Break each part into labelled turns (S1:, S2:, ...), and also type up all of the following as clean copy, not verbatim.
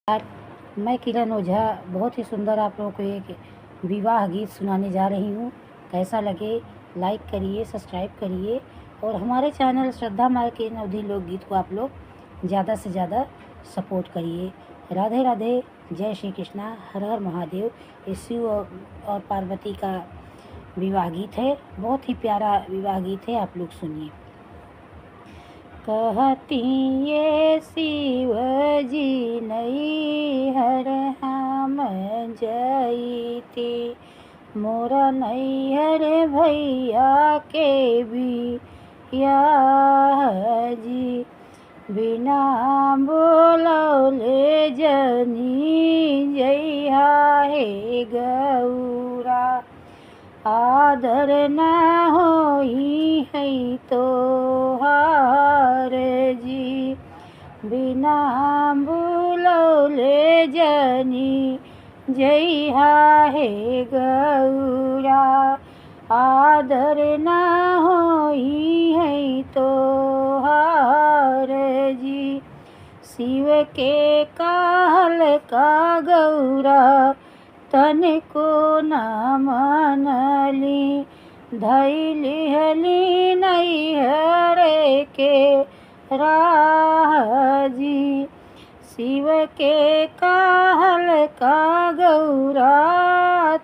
S1: आज मैं किरण ओझा बहुत ही सुंदर आप लोगों को एक विवाह गीत सुनाने जा रही हूँ। कैसा लगे लाइक करिए, सब्सक्राइब करिए और हमारे चैनल श्रद्धा माँ के नवधी लोकगीत को आप लोग ज़्यादा से ज़्यादा सपोर्ट करिए। राधे राधे, जय श्री कृष्णा, हर हर महादेव। ये शिव और पार्वती का विवाह गीत है, बहुत ही प्यारा विवाह गीत है, आप लोग सुनिए। कहती ये शिव जी नैहर हम जईती, मोरा नैहर भैया के बियाह जी, बिना बोलौले जनी जइहा हे गौरा, आदर न होई है तोहार जी, बिना बुलौले जनी जइहा हे गौरा, आदर न होई है तोहार जी। शिव के कहल का गौरा तनिको न मनली, धैली हली नैहर के राह जी। शिव के कहल का गौरा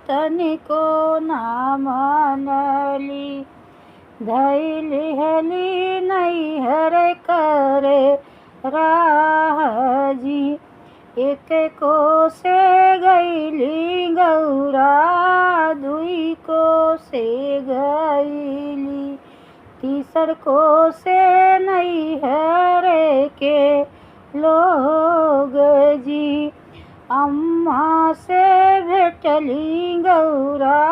S1: तनिको न मनली, धैली हली नैहर करे राह जी। एक को से गईली गौरा, दुई को से गईली, तीसर को से नैहर के लोग जी। अम्मा से भेटली गौरा,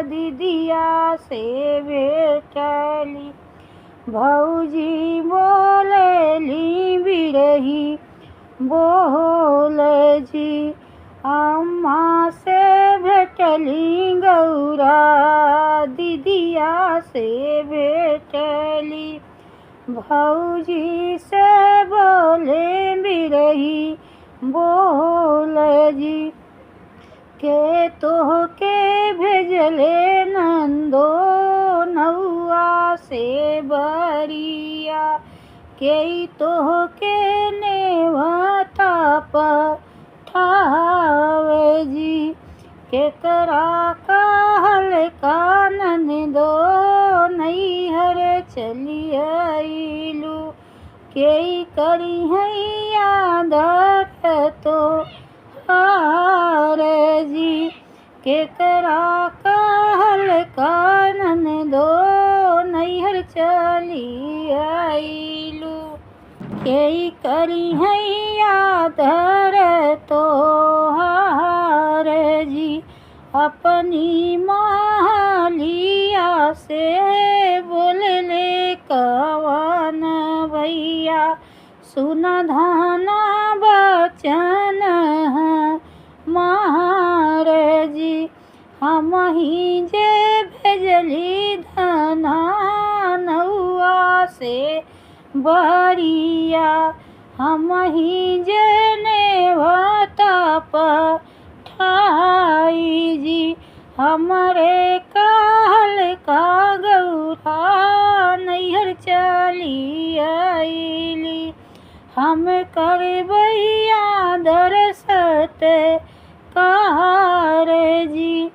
S1: दीदिया से भेटली, भौजी बोलेली बिरही बोल जी। अम्मा से भेटली गौरा, दीदिया से भेटली, भौजी से बोले बिरही बोल जी। के तोह के भेजले नंदो नौआ से बरिया, के तोह के नेवता पठावे जी। केकरा कहल का ननदो नैहर चली आइलू, के करी है आदर तो हार जी। केकरा कहल का ननदो नैहर चली आइलू, के करी है आदर तो हार जी। अपनी मालिया से बोलले कवन भैया, सुन धाना बचन मार जी। हम ही जे भेजली धना नौआ से बरिया, हम ही जे नेवता पठाई जी। हमरे कहल का गौरा नैहर चली आइली, हम करबै आदर सत्कार जी।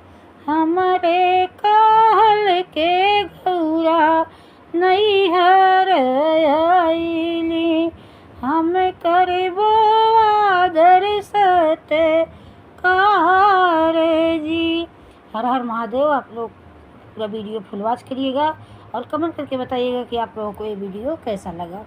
S1: हमरे कहल के गौरा नैहर आइली, हम करबो आदर सत्कार जी। हर हर महादेव। आप लोग पूरा वीडियो फुल वॉच करिएगा और कमेंट करके बताइएगा कि आप लोगों को ये वीडियो कैसा लगा।